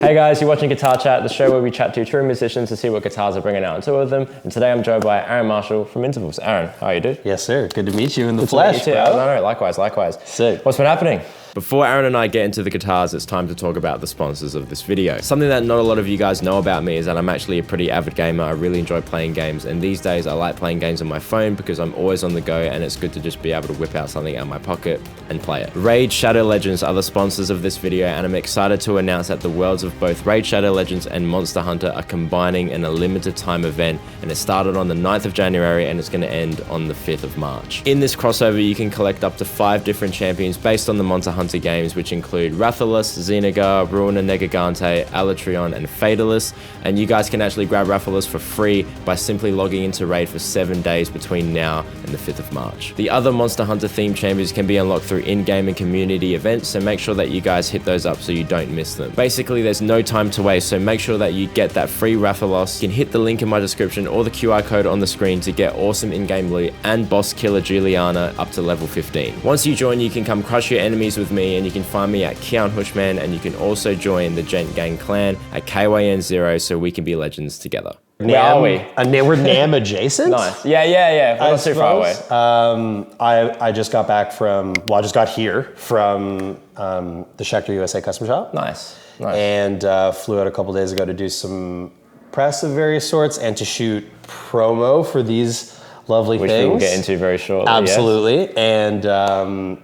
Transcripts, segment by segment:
Hey guys, you're watching Guitar Chat, the show where we chat to true musicians to see what guitars are bringing out on tour with them. And today I'm joined by Aaron Marshall from Intervals. Aaron, how are you, dude? Yes, sir. Good to meet you in the flesh, bro. No, likewise. Sick. What's been happening? Before Aaron and I get into the guitars, it's time to talk about the sponsors of this video. Something that not a lot of you guys know about me is that I'm actually a pretty avid gamer. I really enjoy playing games, and these days I like playing games on my phone because I'm always on the go and it's good to just be able to whip out something out of my pocket and play it. Raid Shadow Legends are the sponsors of this video, and I'm excited to announce that the worlds of both Raid Shadow Legends and Monster Hunter are combining in a limited time event, and it started on the 9th of January and it's going to end on the 5th of March. In this crossover, you can collect up to 5 different champions based on the Monster Hunter games, which include Rathalos, Xenagar, Ruiner Negagante, Alatrion, and Fatalis, and you guys can actually grab Rathalos for free by simply logging into Raid for 7 days between now and the 5th of March. The other Monster Hunter themed champions can be unlocked through in-game and community events, so make sure that you guys hit those up so you don't miss them. Basically, there's no time to waste, so make sure that you get that free Rathalos. You can hit the link in my description or the QR code on the screen to get awesome in-game loot and boss killer Juliana up to level 15. Once you join, you can come crush your enemies with me, and you can find me at Keyan Houshmand, and you can also join the Gent Gang clan at KYN0 so we can be together. Where are we? We're NAMM adjacent? Nice. Yeah. We're not too far away. I just got back from, I just got here from the Schecter USA Custom Shop. Nice. And flew out a couple days ago to do some press of various sorts and to shoot promo for these lovely things. Which we will get into very shortly. Absolutely. Yes.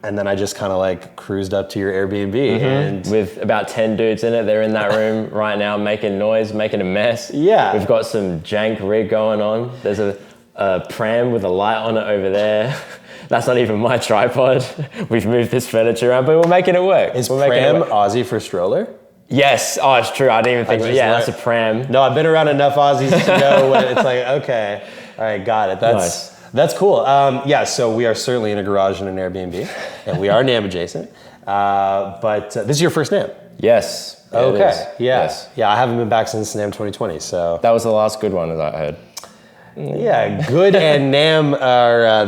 And then I just kind of like cruised up to your Airbnb and with about 10 dudes in it. They're in that room right now making noise, making a mess. Yeah. We've got some jank rig going on. There's a pram with a light on it over there. That's not even my tripod. We've moved this furniture around, but we're making it work. Is pram Aussie for stroller? Yes. Oh, it's true. I didn't even think of it. Yeah, that's a pram. No, I've been around enough Aussies to know when it's like, okay, all right, got it. That's cool. Yeah, so we are certainly in a garage in an Airbnb, and we are NAMM adjacent. But this is your first NAMM? Yes. Okay. Yes. Yeah, I haven't been back since NAMM 2020, so. That was the last good one, as I heard. Yeah, good and NAMM are,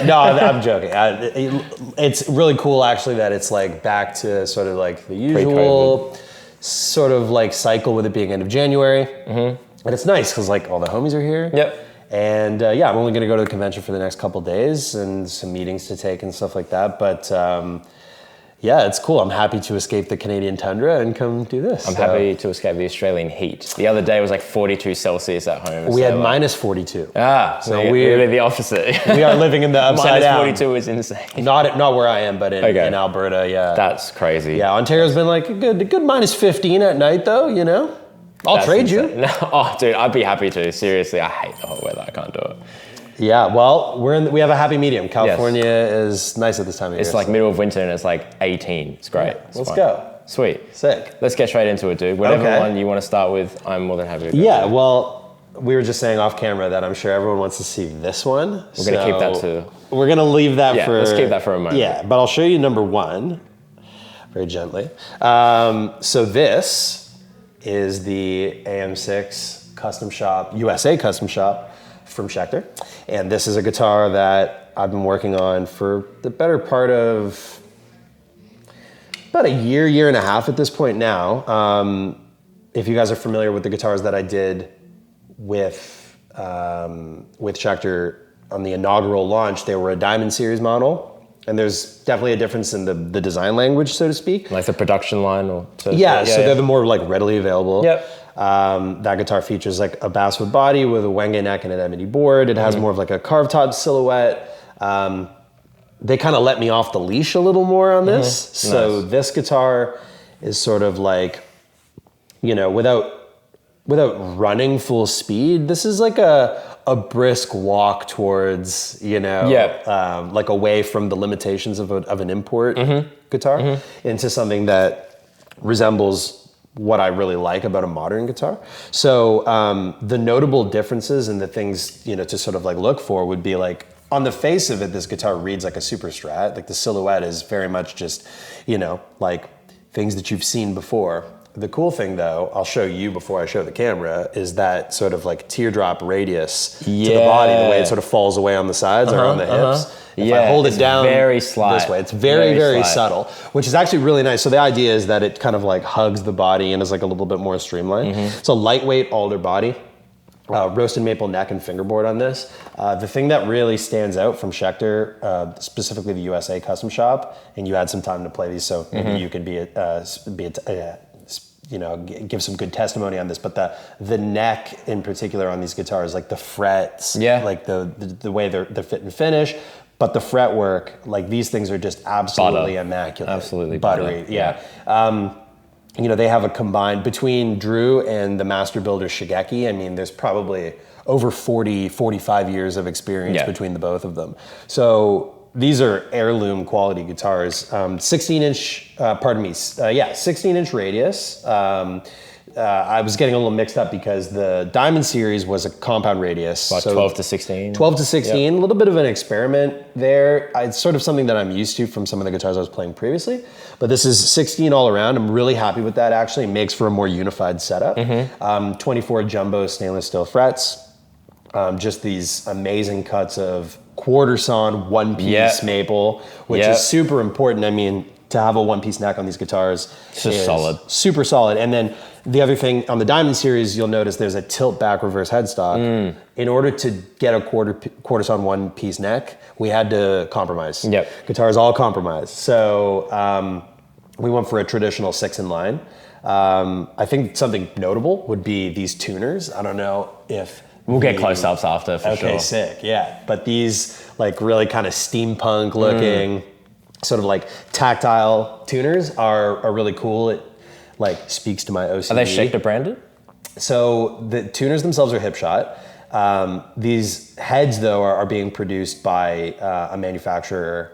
no, I'm joking. It's really cool, actually, that it's like back to sort of like the usual sort of like cycle with it being end of January. And it's nice because like all the homies are here. Yep. And yeah, I'm only going to go to the convention for the next couple days and some meetings to take and stuff like that. But yeah, it's cool. I'm happy to escape the Canadian tundra and come do this. I'm happy to escape the Australian heat. The other day was like 42 Celsius at home. We had minus 42. So we're the opposite. We are living in the upside down. Minus 42 is insane. Not where I am, but in Alberta, yeah. That's crazy. Yeah, Ontario's been like a good minus 15 at night though, you know? I'll trade you. No, oh, dude, I'd be happy to. Seriously, I hate the hot weather. I can't do it. Yeah, well, we have a happy medium. California is nice at this time of year. It's like middle of winter and it's like 18. It's great. Yeah, let's go. Sweet. Sick. Let's get straight into it, dude. Whatever one you want to start with, I'm more than happy to go. Yeah, well, we were just saying off camera that I'm sure everyone wants to see this one. We're going to keep that too. We're going to leave that for... let's keep that for a moment. Yeah, but I'll show you number one very gently. So this is the AM6 Custom Shop, USA Custom Shop from Schecter. And this is a guitar that I've been working on for the better part of about a year and a half at this point now. If you guys are familiar with the guitars that I did with Schecter on the inaugural launch, they were a Diamond Series model. And there's definitely a difference in the design language, so to speak. Like the production line? So they're the more like readily available. Yep. That guitar features like a basswood body with a Wenge neck and an ebony board. It has more of like a carved top silhouette. They kind of let me off the leash a little more on this. So this guitar is sort of like, you know, without running full speed, this is like a brisk walk towards, you know, like away from the limitations of an import guitar into something that resembles what I really like about a modern guitar. So the notable differences and the things, you know, to sort of like look for would be like, on the face of it, this guitar reads like a Super Strat. Like the silhouette is very much just, you know, like things that you've seen before. The cool thing though, I'll show you before I show the camera, is that sort of like teardrop radius to the body, the way it sort of falls away on the sides or on the hips If I hold it down very slight. this way, it's very subtle, which is actually really nice. So the idea is that it kind of like hugs the body and is like a little bit more streamlined. It's a lightweight alder body. Roasted maple neck and fingerboard on this. The thing that really stands out from Schecter, specifically the USA Custom Shop, and you had some time to play these, so maybe you could give some good testimony on this. But the neck in particular on these guitars, like the frets, like the way they're fit and finish. But the fretwork, like these things are just absolutely immaculate. Absolutely buttery. They have a combined, between Drew and the master builder Shigeki, I mean, there's probably over 40, 45 years of experience between the both of them. So these are heirloom quality guitars. 16-inch radius. I was getting a little mixed up because the Diamond series was a compound radius. About 12 to 16. 12 to 16, a little bit of an experiment there. It's sort of something that I'm used to from some of the guitars I was playing previously. But this is 16 all around. I'm really happy with that, actually. It makes for a more unified setup. 24 jumbo stainless steel frets. Just these amazing cuts of quarter sawn one-piece maple, which is super important. I mean, to have a one-piece neck on these guitars is solid. Super solid. And then the other thing, on the Diamond series, you'll notice there's a tilt back reverse headstock. In order to get a quarter sawn one-piece neck, we had to compromise. Guitars all compromise. So we went for a traditional 6-in-line. I think something notable would be these tuners. I don't know if... We'll get close-ups after, for sure. Okay, sick, yeah. But these like really kind of steampunk looking, sort of like tactile tuners are really cool. It like speaks to my OCD. Are they Schecter branded? So the tuners themselves are Hipshot. These heads though are being produced by a manufacturer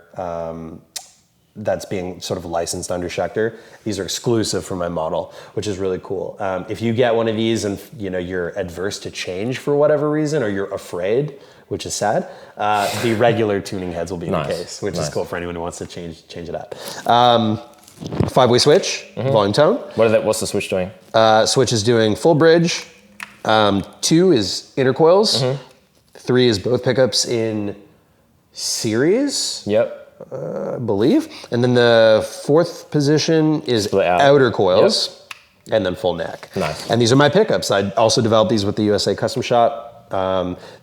that's being sort of licensed under Schecter. These are exclusive for my model, which is really cool. If you get one of these and you're adverse to change for whatever reason, or you're afraid, which is sad, the regular tuning heads will be in the case, which is cool for anyone who wants to change it up. 5-way switch, volume tone. What's the switch doing? Switch is doing full bridge. 2 is intercoils. 3 is both pickups in series. I believe. And then the 4th position is outer coils and then full neck. Nice. And these are my pickups. I also developed these with the USA Custom Shop.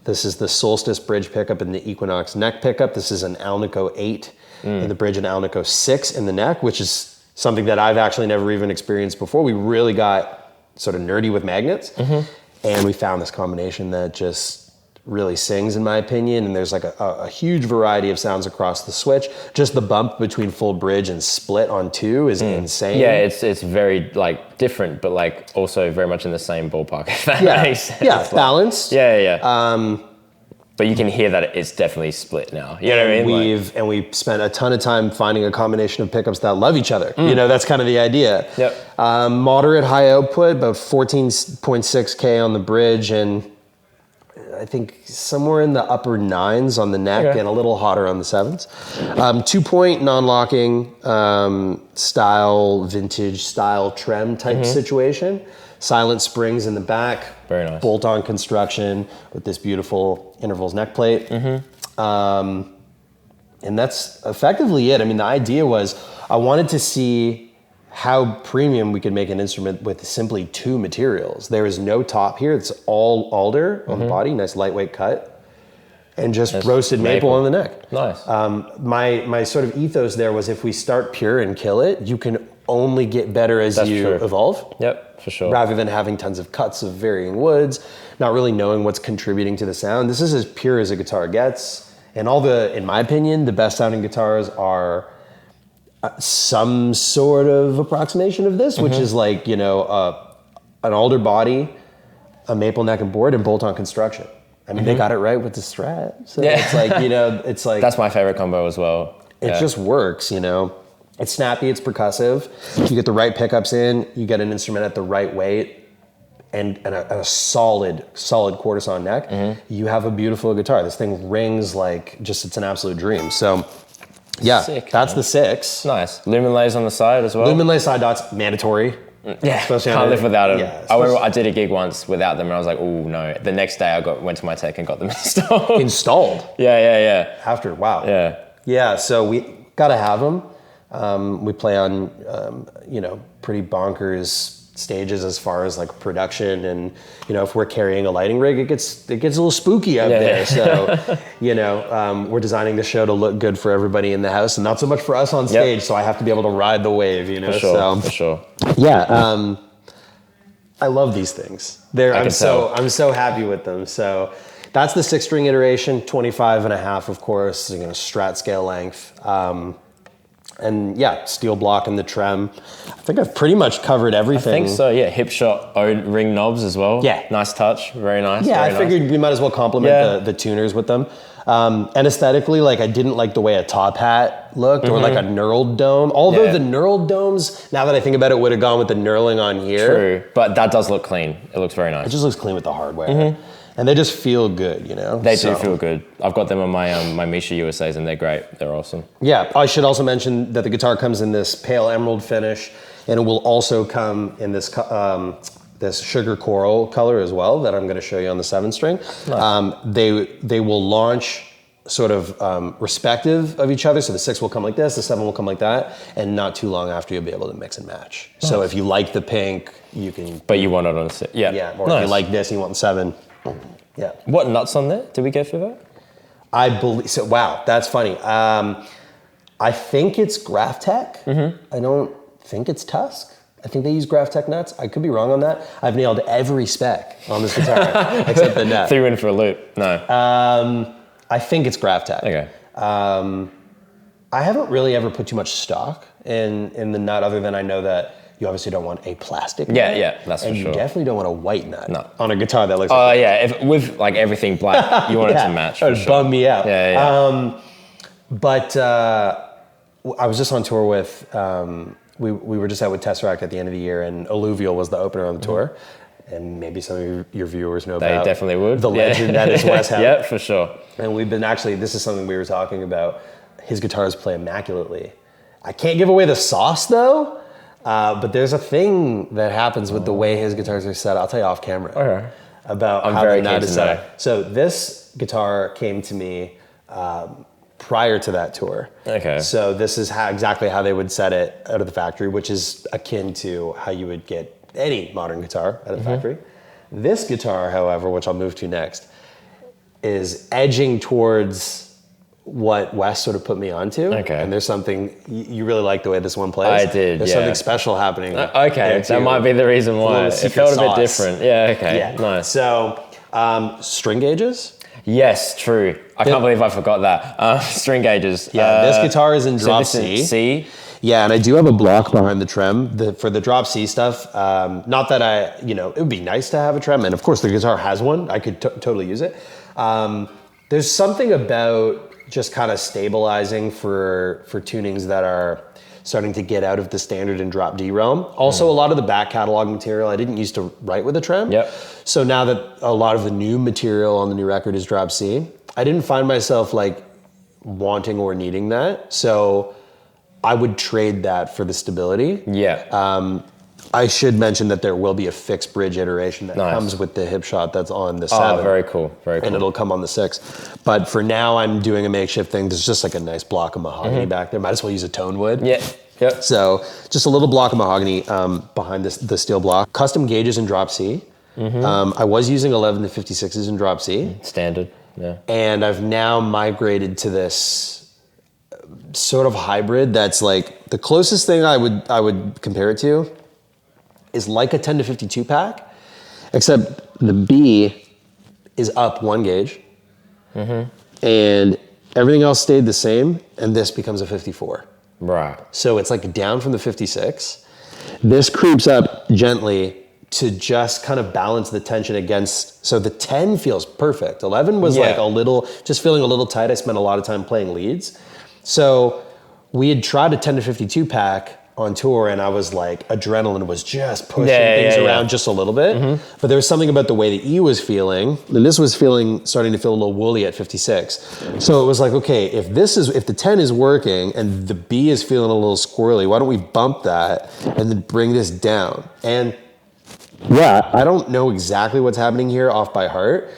This is the Solstice bridge pickup and the Equinox neck pickup. This is an Alnico 8 in the bridge and Alnico 6 in the neck, which is something that I've actually never even experienced before. We really got sort of nerdy with magnets, and we found this combination that just really sings, in my opinion, and there's like a huge variety of sounds across the switch. Just the bump between full bridge and split on 2 is insane. Yeah, it's very like different, but like also very much in the same ballpark. If that makes sense. Yeah, balanced. But you can hear that it's definitely split now. You know what I mean? And we spent a ton of time finding a combination of pickups that love each other. That's kind of the idea. Moderate high output, about 14.6K on the bridge, and I think somewhere in the upper 9s on the neck and a little hotter on the 7s. 2-point non-locking style, vintage style trem type situation. Silent springs in the back. Very nice. Bolt-on construction with this beautiful intervals neck plate. And that's effectively it. I mean, the idea was I wanted to see how premium we could make an instrument with simply 2 materials. There is no top here. It's all alder on the body, nice lightweight cut, and just roasted maple on the neck. Nice. My sort of ethos there was if we start pure and kill it, you can only get better as you evolve. For sure. Rather than having tons of cuts of varying woods, not really knowing what's contributing to the sound. This is as pure as a guitar gets. And in my opinion, the best sounding guitars are some sort of approximation of this, which is like, an alder body, a maple neck and board, and bolt-on construction. I mean, they got it right with the Strat. So it's like, it's like... That's my favorite combo as well. It just works, It's snappy, it's percussive. You get the right pickups in, you get an instrument at the right weight, and a solid quarter sawn neck. You have a beautiful guitar. This thing rings like it's an absolute dream. So... Yeah, Sick, that's the 6. Nice. Lumen lays on the side as well? Lumen lay side dots, mandatory. Yeah, Especially can't on live a- without them. yeah, I did a gig once without them, and I was like, oh no. The next day, I went to my tech and got them installed. Installed Yeah. after, wow. Yeah. Yeah, so we gotta have them. We play on, pretty bonkers stages as far as like production, and if we're carrying a lighting rig, it gets a little spooky out there. So, we're designing the show to look good for everybody in the house, and not so much for us on stage. So I have to be able to ride the wave, For sure. Yeah, I love these things. I'm tell. so happy with them. So that's the 6-string iteration, 25.5, of course, Strat scale length. And yeah, steel block in the trem. I think I've pretty much covered everything. I think so, yeah. Hip shot ring knobs as well. Yeah. Nice touch, very nice. Yeah, very I figured we might as well complement the tuners with them. And aesthetically, like I didn't like the way a top hat looked or like a knurled dome. Although the knurled domes, now that I think about it, would have gone with the knurling on here. True, but that does look clean. It looks very nice. It just looks clean with the hardware. And they just feel good, They do feel good. I've got them on my my Misha USAs, and they're great. They're awesome. Yeah, I should also mention that the guitar comes in this pale emerald finish, and it will also come in this this sugar coral color as well that I'm going to show you on the 7-string. Nice. They will launch sort of respective of each other. So the 6 will come like this, the 7 will come like that, and not too long after you'll be able to mix and match. Nice. So if you like the pink, you can... But you want it on the 6. Yeah. Yeah, or if you like this and you want the 7, yeah. What nuts on there? Did we go through that? I believe... So, wow, that's funny. I think it's Graphtec. I don't think it's Tusk. I think they use Graphtec nuts. I could be wrong on that. I've nailed every spec on this guitar except the nut. Threw in for a loop. No. I think it's Graphtec. Okay. I haven't really ever put too much stock in the nut, other than I know that you obviously don't want a plastic nut. Yeah, that's for sure. And you definitely don't want a white nut on a guitar that looks like Oh, yeah. If, with like everything black, you want it to match. It would bum me out. Yeah. But I was just on tour with, we were just out with Tesseract at the end of the year, and Alluvial was the opener on the tour. And maybe some of your viewers know about. They definitely would. The legend that is Wes Howard. Yeah, for sure. And we've been this is something we were talking about. His guitars play immaculately. I can't give away the sauce though, but there's a thing that happens with the way his guitars are set. I'll tell you off camera. Okay. About I'm how very the nut keen is to set know. up. So this guitar came to me prior to that tour. Okay. So this is exactly how they would set it out of the factory, which is akin to how you would get any modern guitar out of the factory. This guitar, however, which I'll move to next, is edging towards what Wes sort of put me onto. Okay. And there's something, you really like the way this one plays. I did, There's something special happening. Okay, that might be the reason why. It felt a bit different. Yeah, okay, Yeah. nice. So, string gauges. Yes, true. I can't believe I forgot that. String gauges. Yeah, this guitar is in drop so this C. is C. Yeah, and I do have a block behind the trem for the drop C stuff. Not that it would be nice to have a trem, and of course the guitar has one. I could totally use it. There's something about just kind of stabilizing for tunings that are starting to get out of the standard and drop D realm. Also, a lot of the back catalog material I didn't used to write with a trem. Yep. So now that a lot of the new material on the new record is drop C, I didn't find myself like wanting or needing that. So I would trade that for the stability. Yeah. I should mention that there will be a fixed bridge iteration that comes with the hip shot that's on the 7. Oh, very cool, very cool. And it'll come on the 6. But for now, I'm doing a makeshift thing. There's just like a nice block of mahogany back there. Might as well use a tone wood. Yeah. Yep. So just a little block of mahogany behind the steel block. Custom gauges in drop C. I was using 11 to 56s in drop C. Standard, yeah. And I've now migrated to this sort of hybrid that's like, the closest thing I would compare it to is like a 10 to 52 pack, except the B is up 1 gauge, and everything else stayed the same, and this becomes a 54. Right. So it's like down from the 56. This creeps up gently to just kind of balance the tension against, so the 10 feels perfect. 11 was like just feeling a little tight. I spent a lot of time playing leads. So we had tried a 10 to 52 pack on tour, and I was like, adrenaline was just pushing things around just a little bit. But there was something about the way the E was feeling, and this was starting to feel a little woolly at 56. So it was like, okay, if the 10 is working and the B is feeling a little squirrely, why don't we bump that and then bring this down? And yeah, I don't know exactly what's happening here off by heart.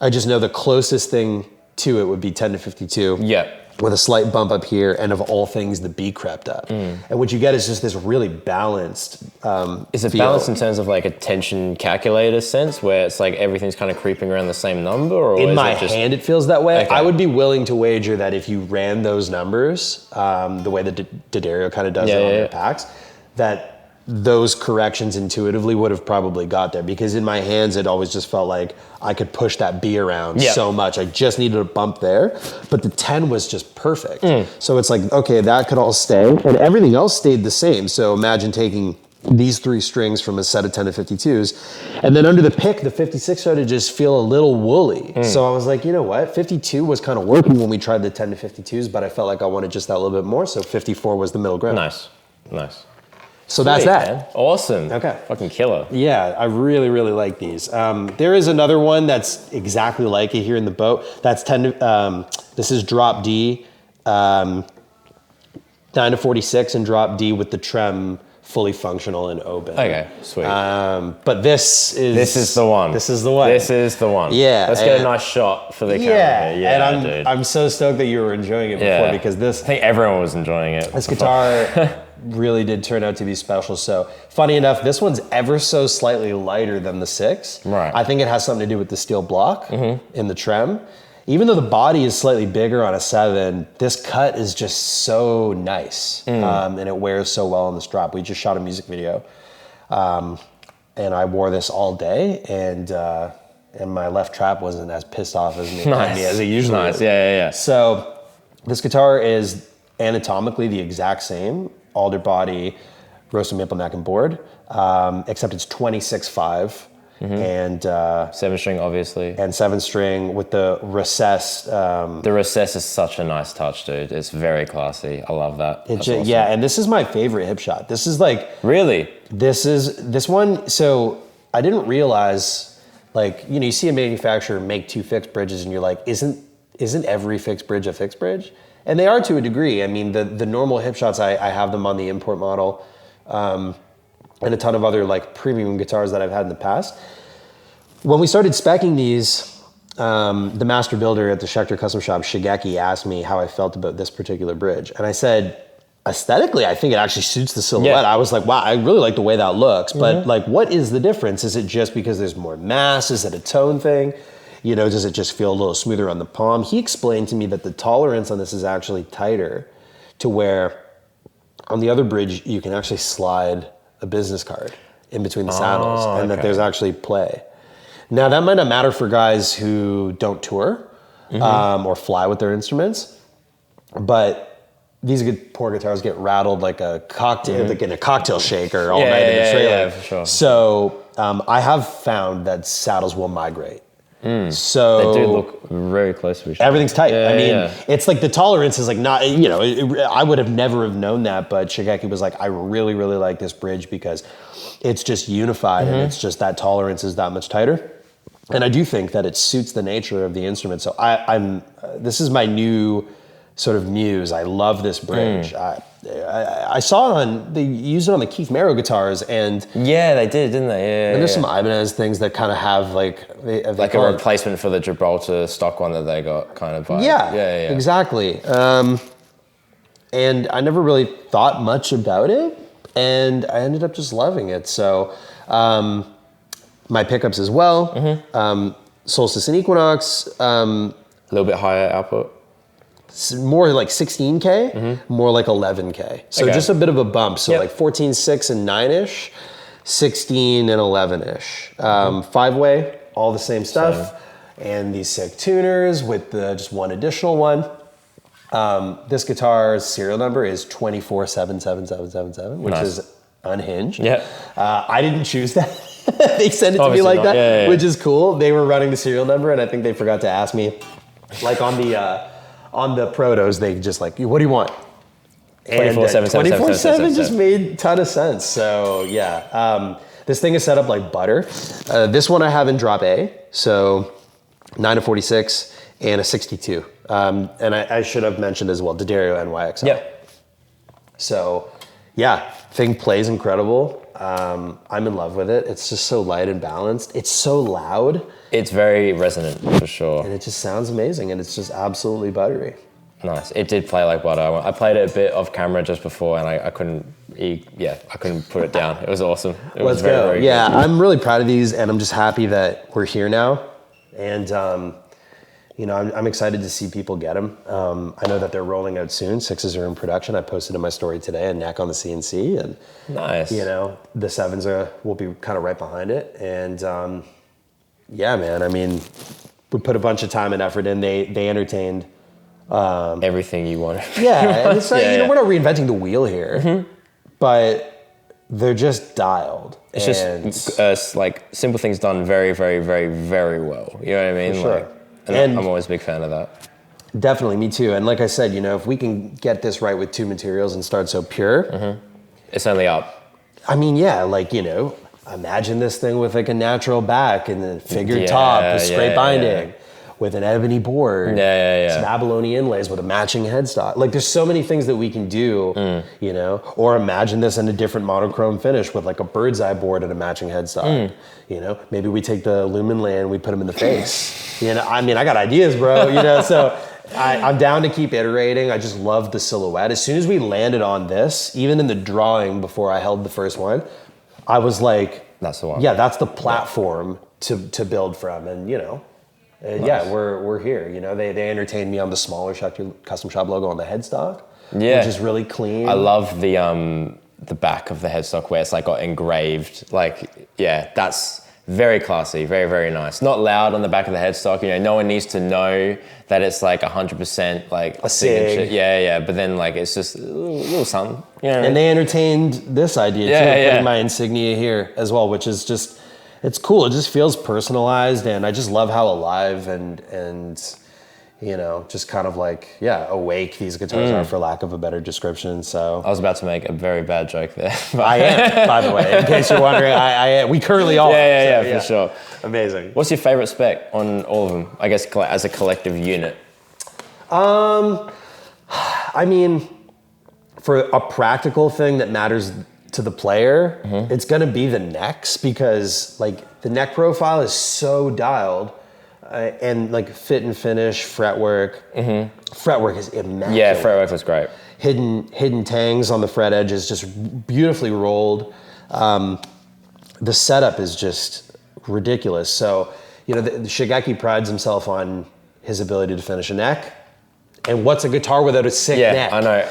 I just know the closest thing to it would be 10 to 52. Yeah. With a slight bump up here, and of all things, the B crept up. And what you get is just this really balanced Is it balanced in terms of like a tension calculator sense, where it's like everything's kind of creeping around the same number? Or in is my it just... hand, it feels that way. Okay. I would be willing to wager that if you ran those numbers, the way that D'Addario kind of does it on their packs, that those corrections intuitively would have probably got there, because in my hands it always just felt like I could push that B around so much. I just needed a bump there, but the 10 was just perfect. So it's like, okay, that could all stay, and everything else stayed the same. So imagine taking these 3 strings from a set of 10 to 52s, and then under the pick, the 56 started to just feel a little woolly. So I was like, you know what, 52 was kind of working when we tried the 10 to 52s, but I felt like I wanted just that little bit more, so 54 was the middle ground. Nice. So that's that. Man. Awesome. Okay. Fucking killer. Yeah, I really, really like these. There is another one that's exactly like it here in the boat. That's 10 to, this is drop D, 9 to 46 and drop D with the trem fully functional and open. Okay, sweet. But this is the one. This is the one. This is the one. Yeah. Let's get a nice shot for the camera here. Yeah, and I'm so stoked that you were enjoying it before, because I think everyone was enjoying it. This guitar really did turn out to be special. So funny enough, this one's ever so slightly lighter than the 6. Right. I think it has something to do with the steel block in the trem. Even though the body is slightly bigger on a 7, this cut is just so nice. And it wears so well on the strap. We just shot a music video. And I wore this all day, and my left trap wasn't as pissed off as me as it usually is. Yeah. So this guitar is anatomically the exact same. Alder body, roasted maple neck and board, except it's 26.5 and 7-string, obviously, and 7-string with the recess. The recess is such a nice touch, dude. It's very classy. I love that. Awesome. Yeah, and this is my favorite hip shot. This is like really. This one. So I didn't realize, like, you see a manufacturer make 2 fixed bridges, and you're like, isn't every fixed bridge a fixed bridge? And they are to a degree. I mean, the normal hip shots, I have them on the import model, and a ton of other like premium guitars that I've had in the past. When we started speccing these, the master builder at the Schecter Custom Shops, Shigeki, asked me how I felt about this particular bridge. And I said, aesthetically, I think it actually suits the silhouette. I was like, wow, I really like the way that looks. But like, what is the difference? Is it just because there's more mass? Is it a tone thing? Does it just feel a little smoother on the palm? He explained to me that the tolerance on this is actually tighter, to where on the other bridge, you can actually slide a business card in between the saddles, and that there's actually play. Now, that might not matter for guys who don't tour or fly with their instruments, but these poor guitars get rattled like a cocktail, like in a cocktail shaker all night in the trailer. Yeah, for sure. So I have found that saddles will migrate. So they do look very close to each other. Everything's tight. It's like the tolerance is like not, I would have never have known that, but Shigeki was like, I really, really like this bridge because it's just unified and it's just that tolerance is that much tighter. And I do think that it suits the nature of the instrument. So this is my new sort of muse. I love this bridge. I saw they used it on the Keith Merrow guitars, and yeah, they did, didn't they? Yeah. And there's some Ibanez things that kind of have like a replacement for the Gibraltar stock one that they got, kind of. Yeah, exactly. And I never really thought much about it, and I ended up just loving it. So my pickups as well. Solstice and Equinox. A little bit higher output. More like 16K, more like 11K. So just a bit of a bump. So like 14.6 and 9-ish, 16 and 11-ish. 5-way, all the same stuff. And these sick tuners with just one additional one. This guitar's serial number is 2477777, which is unhinged. Yeah. I didn't choose that. They sent it to me like that, which is cool. They were running the serial number, and I think they forgot to ask me, like on the protos, they just like, what do you want? And 24/7 just made a ton of sense. So yeah, this thing is set up like butter. This one I have in drop A, so 9 to 46 and a 62. And I should have mentioned as well, D'Addario NYXL. Yep. So yeah, thing plays incredible. I'm in love with it. It's just so light and balanced. It's so loud. It's very resonant for sure. And it just sounds amazing, and it's just absolutely buttery. Nice. It did play like butter. I played it a bit off camera just before, and I couldn't put it down. It was awesome. Let's go. Very good. I'm really proud of these, and I'm just happy that we're here now. And I'm excited to see people get them. I know that they're rolling out soon. 6s are in production. I posted in my story today a neck on the CNC, and nice. The 7s will be kind of right behind it. And yeah, man. I mean, we put a bunch of time and effort in. They entertained. Everything you wanted. Yeah, and it's like, we're not reinventing the wheel here, but they're just dialed. It's just like simple things done very, very, very, very well. You know what I mean? For sure. And I'm always a big fan of that. Definitely, me too. And like I said, if we can get this right with 2 materials and start so pure, it's only up. I mean, yeah, imagine this thing with like a natural back and a figured top with straight binding. With an ebony board, some abalone inlays with a matching headstock. Like, there's so many things that we can do, Or imagine this in a different monochrome finish with like a bird's eye board and a matching headstock. Maybe we take the lumen layer and we put them in the face. I mean, I got ideas, bro. So I'm down to keep iterating. I just love the silhouette. As soon as we landed on this, even in the drawing before I held the first one, I was like, that's the one. Yeah, that's the platform to build from, and nice. Yeah, we're here. They entertained me on the smaller Schecter Custom Shop logo on the headstock, which is really clean. I love the back of the headstock where it's like got engraved. That's very classy, very, very nice. Not loud on the back of the headstock. No one needs to know that it's like 100% like a signature. Yeah. But then like it's just a little something. And they entertained this idea too, putting my insignia here as well, which is just. It's cool. It just feels personalized, and I just love how alive and just kind of like awake these guitars are, for lack of a better description. So I was about to make a very bad joke there. I am, by the way, in case you're wondering. I am. We currently all are. For sure. Amazing. What's your favorite spec on all of them? I guess as a collective unit. I mean, for a practical thing that matters to the player, it's going to be the necks, because like the neck profile is so dialed, and like fit and finish, fretwork. Fretwork is immaculate. Yeah, fretwork was great. Hidden tangs on the fret edge is just beautifully rolled. The setup is just ridiculous. So the Shigeki prides himself on his ability to finish a neck. And what's a guitar without a sick neck? I know.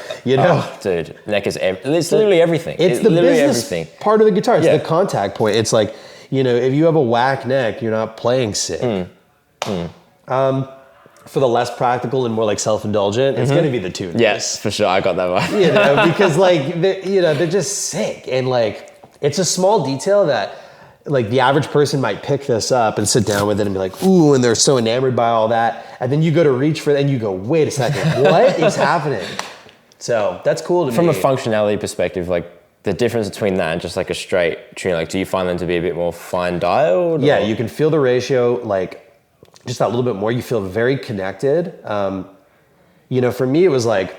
Dude, neck is it's literally everything. It's the literally business part of the guitar. It's the contact point. It's like, if you have a whack neck, you're not playing sick. For the less practical and more like self-indulgent, it's going to be the tuners. Yes, for sure. I got that one. Because like, they're just sick. And like, it's a small detail that like the average person might pick this up and sit down with it and be like, ooh, and they're so enamored by all that. And then you go to reach for it and you go, wait a second, what is happening? So that's cool to me. From a functionality perspective, like the difference between that and just like a straight tune, like do you find them to be a bit more fine dialed? Yeah, you can feel the ratio, like just that little bit more. You feel very connected. For me, it was like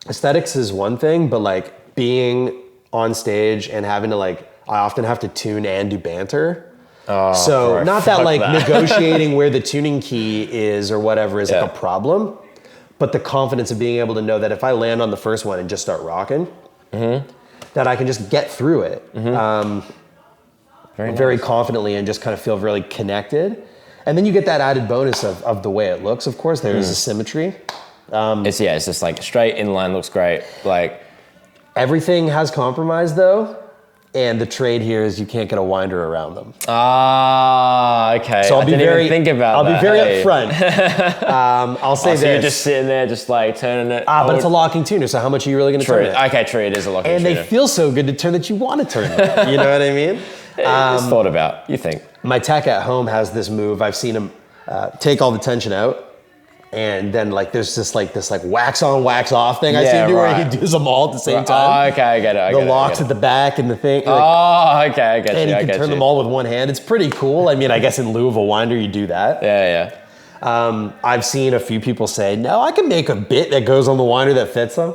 aesthetics is one thing, but like being on stage and having to like, I often have to tune and do banter. So not that like negotiating where the tuning key is or whatever is like a problem, but the confidence of being able to know that if I land on the first one and just start rocking, that I can just get through it very confidently and just kind of feel really connected. And then you get that added bonus of the way it looks. Of course, there is a symmetry. It's just like straight inline looks great. Like everything has compromise though. And the trade here is you can't get a winder around them. Okay. So I'll be very think about I'll be very upfront. I'll say this. So you're just sitting there, just like turning it. But it's a locking tuner. So how much are you really going to turn it? Okay, true. It is a locking tuner. And they feel so good to turn that you want to turn it. You know what I mean? It's thought about. You think? My tech at home has this move. I've seen him take all the tension out, And then like there's this wax on, wax off thing I see Yeah, him do where right. he does them all at the same time. Oh, okay, I get it. The locks at the back and the thing. Like, Oh, okay, I get and you. you can turn them all with one hand. It's pretty cool. I mean, I guess in lieu of a winder, you do that. Yeah. I've seen a few people say, no, I can make a bit that goes on the winder that fits them.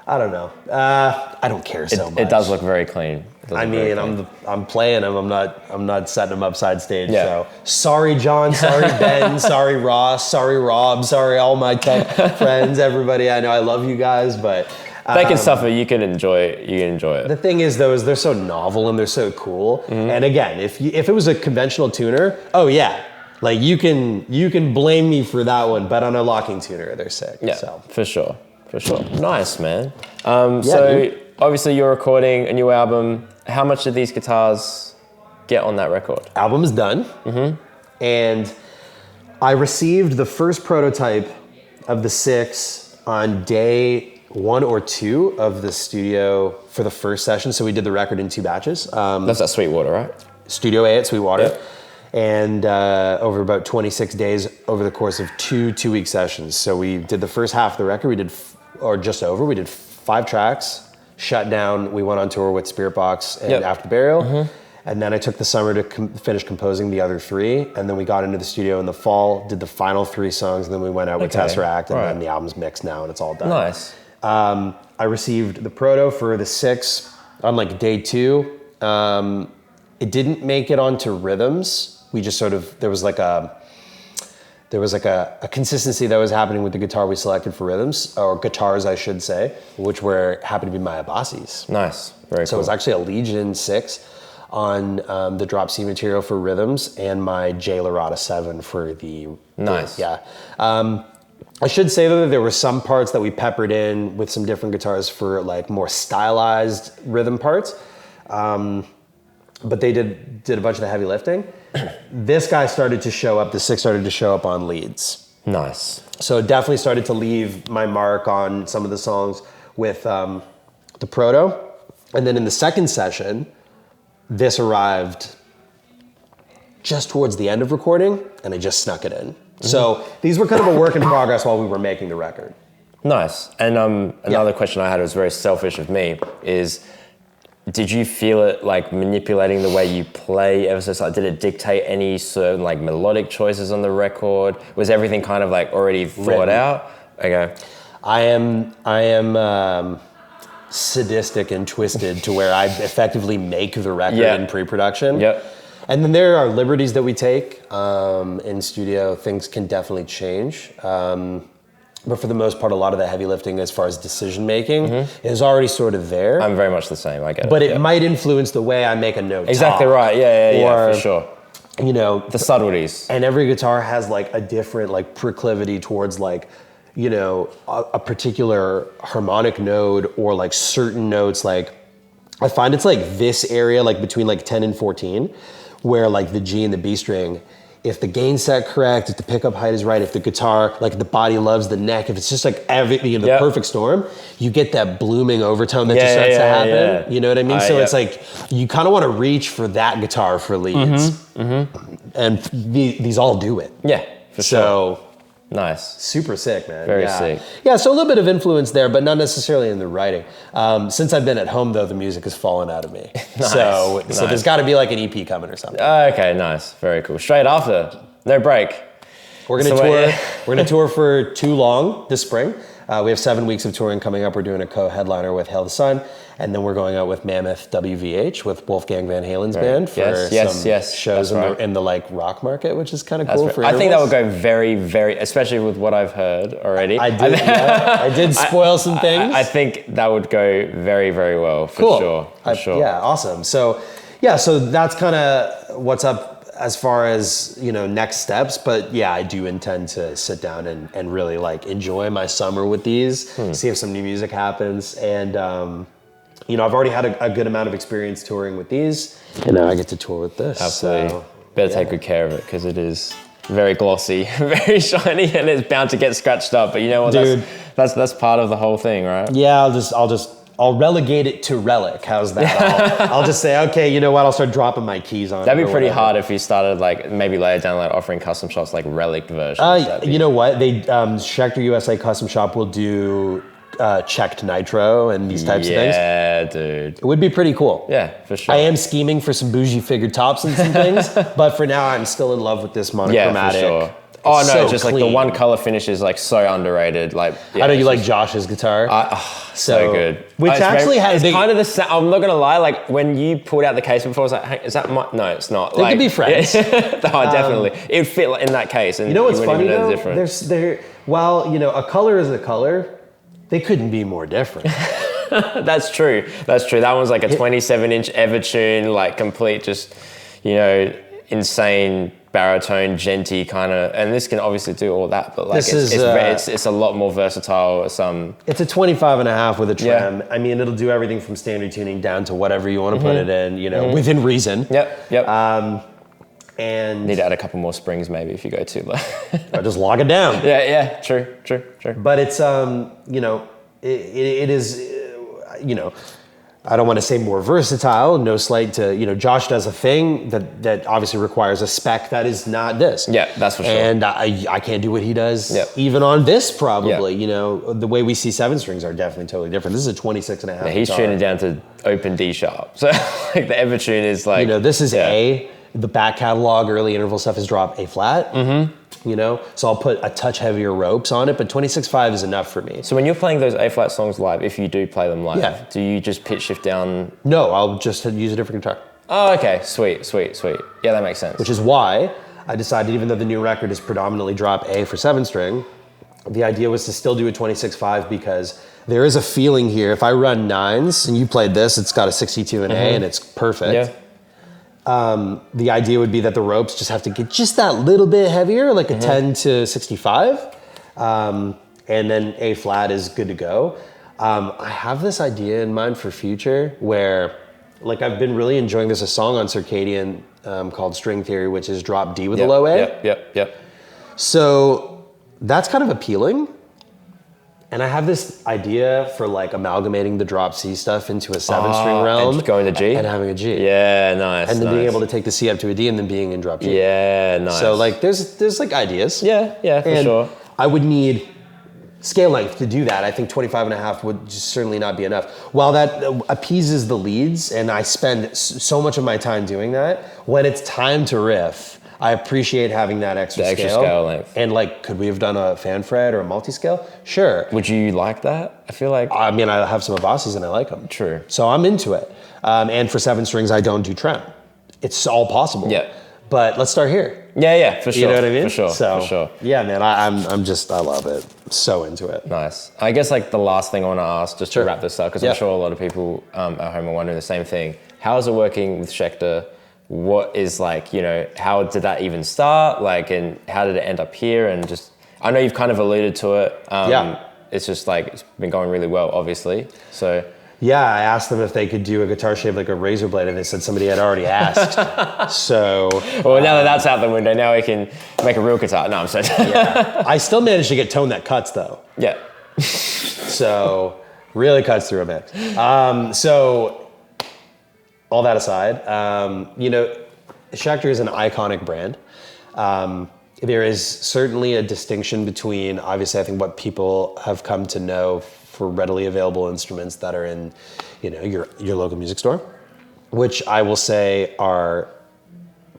I don't know. I don't care so much. It does look very clean. I mean, I'm playing them. I'm not setting them upside stage. Yeah. So sorry, John. Sorry, Ben. Sorry, Ross. Sorry, Rob. Sorry, all my tech friends. Everybody. I know I love you guys, but they can suffer. You can enjoy it. the thing is, though, is they're so novel and they're so cool. Mm-hmm. And again, if it was a conventional tuner, oh yeah, like you can blame me for that one. But on a locking tuner, they're sick. Yeah, So. for sure. Nice, man. Dude. Obviously you're recording a new album. How much did these guitars get on that record? Album is done, and I received the first prototype of the 6 on day 1 or 2 of the studio for the first session. So we did the record in 2 batches. That's at Sweetwater, right? Studio A at Sweetwater. Yep. And over about 26 days over the course of 2-week sessions. So we did the first half of the record. We did 5 tracks, shut down. We went on tour with Spirit Box and After Burial. And then I took the summer to finish composing the other 3. And then we got into the studio in the fall, did the final 3 songs, and then we went out with Tesseract, and then the album's mixed now and it's all done. Nice. I received the proto for the 6 on like day 2. It didn't make it onto rhythms. We just sort of, there was like a consistency that was happening with the guitar we selected for rhythms, or guitars I should say, which happened to be my Abbasis. Nice. Very cool. So it was actually a Legion 6 on the drop C material for rhythms, and my J Lorata 7 for the... Nice. Yeah. I should say though that there were some parts that we peppered in with some different guitars for like more stylized rhythm parts. But they did a bunch of the heavy lifting. This guy started to show up, the 6 started to show up on leads. Nice. So it definitely started to leave my mark on some of the songs with the proto. And then in the second session, this arrived just towards the end of recording, and I just snuck it in. So these were kind of a work in progress while we were making the record. Nice. And another question I had, was very selfish of me, is did you feel it like manipulating the way you play ever so like, did it dictate any certain like melodic choices on the record? Was everything kind of like already thought out? Okay. I am sadistic and twisted to where I effectively make the record in pre-production. Yep. And then there are liberties that we take in studio. Things can definitely change. But for the most part, a lot of the heavy lifting as far as decision making is already sort of there. I'm very much the same, I get it. But it might influence the way I make a note. Exactly talk. right, yeah, Or, for sure. You know, The subtleties. and every guitar has like a different like proclivity towards like, you know, a particular harmonic node or like certain notes. Like I find it's like this area, like between like 10 and 14, where like the G and the B string, if the gain's set correct, if the pickup height is right, if the guitar, like the body loves the neck, if it's just like the perfect storm, you get that blooming overtone that just starts to happen. Yeah. You know what I mean? So it's like, you kind of want to reach for that guitar for leads. And these all do it. Yeah, for sure. So Nice. super sick, man. Very sick. Yeah, so a little bit of influence there, but not necessarily in the writing. Since I've been at home, though, the music has fallen out of me. So there's got to be like an EP coming or something. Okay, nice. Very cool. Straight after. No break. We're gonna tour. We're gonna tour for Too Long this spring. We have 7 weeks of touring coming up. We're doing a co-headliner with Hail the Sun, and then we're going out with Mammoth WVH with Wolfgang Van Halen's band for some shows in the like rock market, which is kind of cool. For I think that would go very, very, especially with what I've heard already. I did spoil some things. I think that would go very, very well for sure. For sure. Yeah, awesome. So that's kind of what's up as far as, you know, next steps. But yeah, I do intend to sit down and really like enjoy my summer with these, see if some new music happens. And, you know, I've already had a good amount of experience touring with these, and now I get to tour with this. Absolutely. So, better take good care of it, because it is very glossy, very shiny, and it's bound to get scratched up. But you know what? Dude. That's part of the whole thing, right? Yeah, I'll just I'll relegate it to relic. How's that? I'll just say, okay, you know what? I'll start dropping my keys on. That'd be pretty hard if you started like maybe later down like offering custom shops like relic versions. You know what? They Schecter USA Custom Shop will do checked nitro and these types of things. Yeah, dude. It would be pretty cool. Yeah, for sure. I am scheming for some bougie figured tops and some things, but for now I'm still in love with this monochromatic. Yeah, for sure. Oh no, so just clean. like the one color finish is like so underrated. Like, yeah, I know you like Josh's guitar. so good. Which actually has it's kind of the same. I'm not gonna lie. Like when you pulled out the case before, I was like, hey, "Is that my?" No, it's not. They like, could be friends. Definitely. It would fit in that case. And you know what's funny though? Different. While you know a color is a color, they couldn't be more different. That's true. That's true. That one's like a 27-inch Evertune, like complete, just insane baritone, genty kind of, and this can obviously do all that, but like it's a lot more versatile. It's a 25.5 with a trim. I mean, it'll do everything from standard tuning down to whatever you want to put it in, within reason. Yep. And need to add a couple more springs maybe if you go too low. Or just lock it down. Yeah. True. But it's it is I don't want to say more versatile, no slight to, Josh does a thing that obviously requires a spec that is not this. Yeah, that's for sure. And I can't do what he does, even on this probably, the way we see 7 strings are definitely totally different. This is a 26.5. Yeah, he's tuning down to open D sharp. So like the Evertune is like... this is A. The back catalog, early interval stuff is drop A flat. So I'll put a touch heavier ropes on it, but 26.5 is enough for me. So when you're playing those A flat songs live, if you do play them live, do you just pitch shift down? No, I'll just use a different guitar. Oh, okay, sweet. Yeah, that makes sense. Which is why I decided, even though the new record is predominantly drop A for 7 string, the idea was to still do a 26.5 because there is a feeling here. If I run 9s and you played this, it's got a 62 in A and it's perfect. Yeah. The idea would be that the ropes just have to get just that little bit heavier, like a 10 to 65. And then A flat is good to go. I have this idea in mind for future where, like, I've been really enjoying, there's a song on Circadian called String Theory, which is drop D with a low A. Yep. So that's kind of appealing. And I have this idea for like amalgamating the drop C stuff into a 7-string realm. And going to G? And having a G. Yeah, nice. And then being able to take the C up to a D and then being in drop G. Yeah, nice. So like there's like ideas. Yeah, for sure. I would need scale length to do that. I think 25.5 would just certainly not be enough. While that appeases the leads, and I spend so much of my time doing that, when it's time to riff, I appreciate having that extra scale length. And like, could we have done a fan fret or a multi-scale? Sure. Would you like that? I feel like... I mean, I have some Avassis and I like them. True. So I'm into it. And for 7 strings, I don't do trem. It's all possible. Yeah. But let's start here. Yeah, for sure. You know what I mean? For sure. Yeah, man, I love it. So into it. Nice. I guess like the last thing I want to ask, just to wrap this up, because I'm sure a lot of people at home are wondering the same thing. How is it working with Schecter? What is like, how did that even start? Like, and how did it end up here? And just, I know you've kind of alluded to it. It's just like, it's been going really well, obviously. So. Yeah, I asked them if they could do a guitar shaped like a razor blade, and they said somebody had already asked. So. Well, now that that's out the window, now we can make a real guitar. No, I'm sorry. Yeah. I still managed to get tone that cuts though. Yeah. So, really cuts through a bit. So, all that aside, Schecter is an iconic brand. There is certainly a distinction between, obviously, I think what people have come to know for readily available instruments that are in, your local music store, which I will say are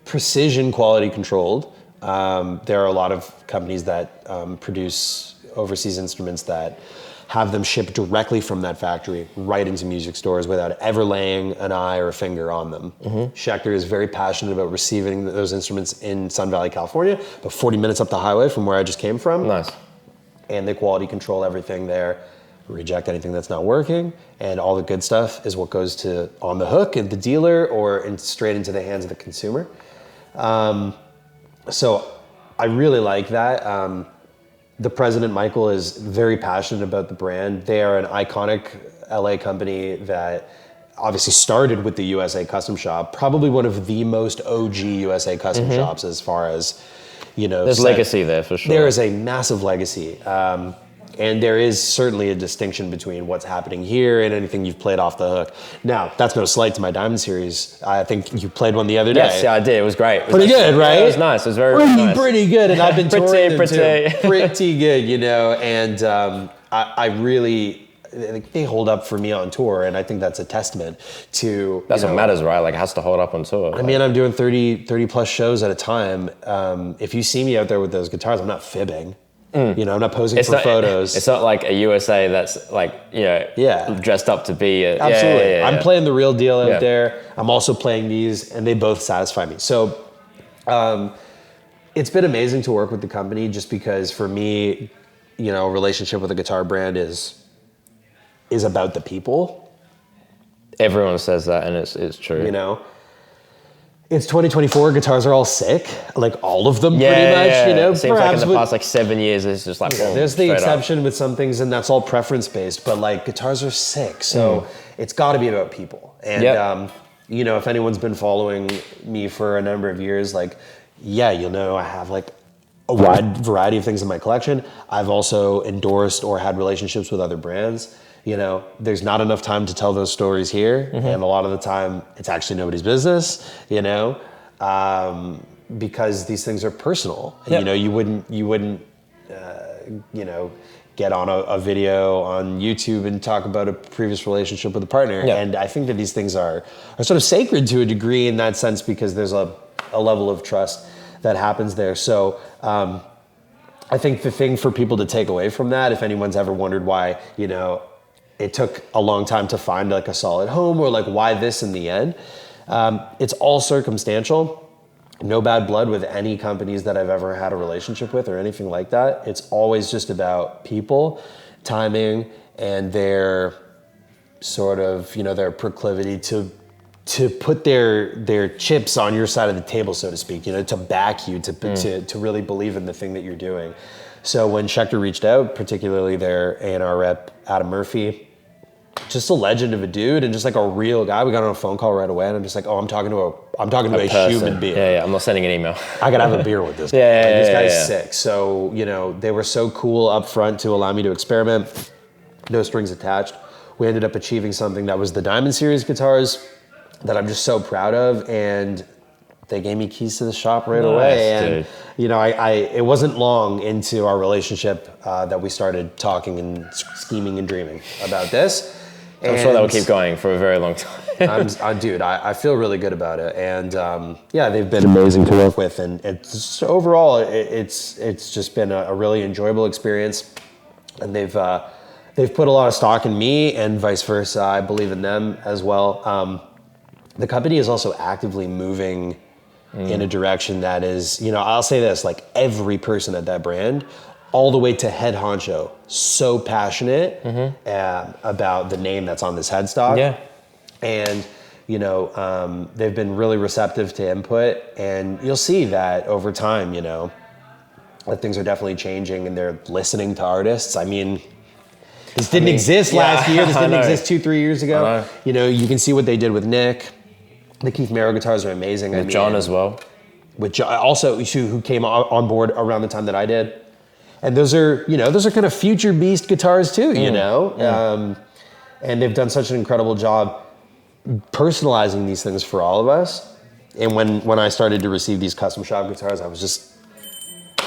precision quality controlled. There are a lot of companies that produce overseas instruments that have them shipped directly from that factory right into music stores without ever laying an eye or a finger on them. Schecter is very passionate about receiving those instruments in Sun Valley, California, about 40 minutes up the highway from where I just came from. Nice. And they quality control everything there, reject anything that's not working, and all the good stuff is what goes to on the hook at the dealer or straight into the hands of the consumer. So I really like that. The president, Michael, is very passionate about the brand. They are an iconic LA company that obviously started with the USA Custom Shop, probably one of the most OG USA Custom Shops as far as, There's legacy there for sure. There is a massive legacy. And there is certainly a distinction between what's happening here and anything you've played off the hook. Now, that's no slight to my Diamond Series. I think you played one the other day. Yes, yeah, I did. It was great. It was pretty good, right? Yeah, it was nice. It was very nice. Pretty good. And I've been touring them pretty. too. Pretty good, you know. And I really... they hold up for me on tour, and I think that's a testament to... That's what matters, right? Like, it has to hold up on tour. I mean, I'm doing 30 plus shows at a time. If you see me out there with those guitars, I'm not fibbing. You know, I'm not posing for photos. It's not like a USA that's like, you know, dressed up to be a... Absolutely. Yeah. I'm playing the real deal out there. I'm also playing these, and they both satisfy me. So it's been amazing to work with the company just because for me, you know, a relationship with a guitar brand is about the people. Everyone says that, and it's true. You know, it's 2024. Guitars are all sick, like all of them, pretty much. You know, it seems like in the past like 7 years, it's just like boom, there's the exception with some things, and that's all preference based. But like guitars are sick, so it's got to be about people. And you know, if anyone's been following me for a number of years, like you'll know I have like a wide variety of things in my collection. I've also endorsed or had relationships with other brands. You know, there's not enough time to tell those stories here, and a lot of the time it's actually nobody's business, you know, because these things are personal. You know, you wouldn't you know, get on a video on YouTube and talk about a previous relationship with a partner. And I think that these things are sort of sacred to a degree in that sense, because there's a level of trust that happens there. So I think the thing for people to take away from that, if anyone's ever wondered why, you know, it took a long time to find like a solid home, or like why this in the end, it's all circumstantial. No bad blood with any companies that I've ever had a relationship with or anything like that. It's always just about people, timing, and their sort of, you know, their proclivity to put their chips on your side of the table, so to speak, you know, to back you, to really believe in the thing that you're doing. So when Schecter reached out, particularly their A&R rep, Adam Murphy, just a legend of a dude and just like a real guy. We got on a phone call right away, and I'm just like, oh, I'm talking to a human being. Yeah, I'm not sending an email. I gotta have a beer with this guy. This guy's sick. So, you know, they were so cool up front to allow me to experiment. No strings attached. We ended up achieving something that was the Diamond Series guitars that I'm just so proud of, and they gave me keys to the shop right away. And dude. you know, it wasn't long into our relationship that we started talking and scheming and dreaming about this. I'm sure that will keep going for a very long time. Dude, I feel really good about it, and they've been amazing to work with, and it's overall it's just been a really enjoyable experience, and they've put a lot of stock in me, and vice versa. I believe in them as well. The company is also actively moving in a direction that is, you know, I'll say this, like every person at that brand, all the way to head honcho, so passionate about the name that's on this headstock. Yeah. And, you know, they've been really receptive to input, and you'll see that over time, you know, that things are definitely changing, and they're listening to artists. I mean, this didn't exist last year. This didn't exist 2-3 years ago. You know, you can see what they did with Nick. The Keith Merrow guitars are amazing. With John as well. With John, also, who came on board around the time that I did. And those are kind of future beast guitars too, you know? And they've done such an incredible job personalizing these things for all of us. And when I started to receive these custom shop guitars, I was just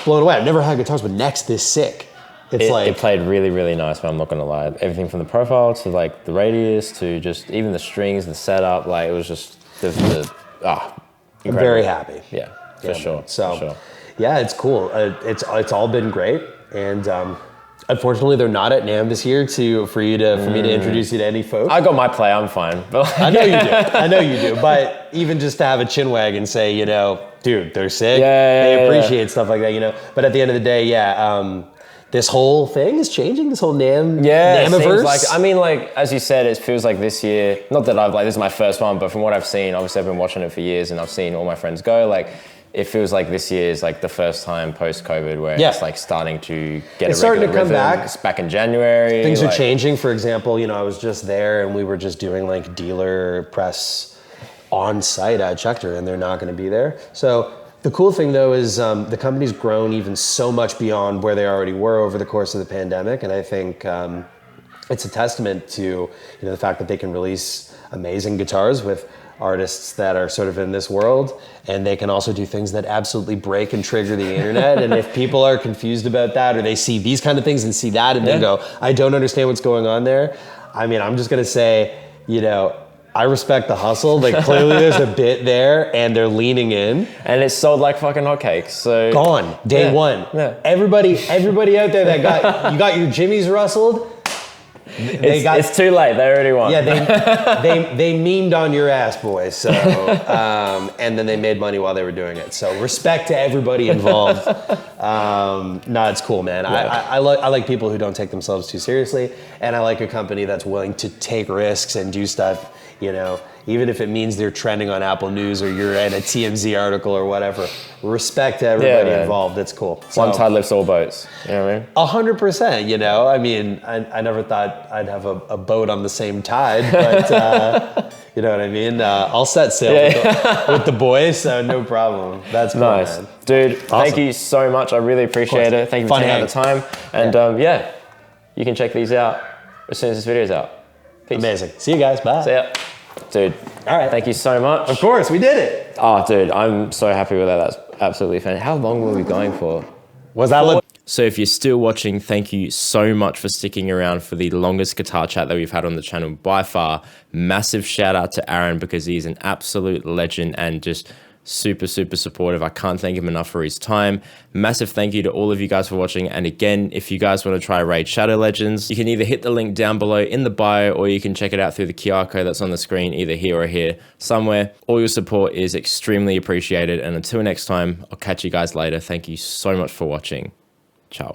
blown away. I've never had guitars with necks this sick. It played really, really nice, man, I'm not gonna lie. Everything from the profile to like the radius to just even the strings, the setup, like it was just incredible. I'm very happy. Yeah, for sure. So, for sure. Yeah, it's cool. It's all been great, and unfortunately, they're not at NAMM this year for me to introduce you to any folks. I got my play. I'm fine. But like, I know you do. But even just to have a chin wag and say, you know, dude, they're sick. They appreciate stuff like that, you know. But at the end of the day, this whole thing is changing. This whole NAMMiverse. Like, I mean, like as you said, it feels like this year. Not that this is my first one, but from what I've seen, obviously I've been watching it for years, and I've seen all my friends go. Like, it feels like this year is like the first time post-COVID where it's like starting to get it's starting to come rhythm. back. It's back in January. Things are changing. For example, you know, I was just there and we were just doing like dealer press on site at Schecter, and they're not going to be there. So The cool thing though is the company's grown even so much beyond where they already were over the course of the pandemic, and I think it's a testament to the fact that they can release amazing guitars with artists that are sort of in this world, and they can also do things that absolutely break and trigger the internet. And if people are confused about that, or they see these kind of things and see that and then go, I don't understand what's going on there. I mean, I'm just gonna say, I respect the hustle. Like clearly there's a bit there and they're leaning in. And it's sold like fucking hotcakes. So gone day one. Yeah. Everybody out there that got your jimmies rustled. It's too late. They already won. Yeah, they memed on your ass, boys. So, and then they made money while they were doing it. So respect to everybody involved. No, it's cool, man. Yeah. I like people who don't take themselves too seriously, and I like a company that's willing to take risks and do stuff. Even if it means they're trending on Apple News or you're in a TMZ article or whatever. Respect to everybody involved. It's cool. So, one tide lifts all boats. You know what I mean? 100%. I mean, I never thought I'd have a boat on the same tide, but you know what I mean? I'll set sail with the boys, so no problem. That's cool, nice. Man. Dude, awesome. Thank you so much. I really appreciate it. Thank you for taking out the time. And you can check these out as soon as this video's out. Peace. Amazing. See you guys. Bye. See ya. Dude, all right. Thank you so much. Of course, we did it. Oh, dude, I'm so happy with that. That's absolutely fantastic. How long were we going for? Was that So if you're still watching, thank you so much for sticking around for the longest guitar chat that we've had on the channel by far. Massive shout out to Aaron because he's an absolute legend and just super supportive. I can't thank him enough for his time. Massive thank you to all of you guys for watching. And again, if you guys want to try Raid Shadow Legends, you can either hit the link down below in the bio or you can check it out through the QR code that's on the screen, either here or here somewhere. All your support is extremely appreciated. And until next time, I'll catch you guys later. Thank you so much for watching. Ciao.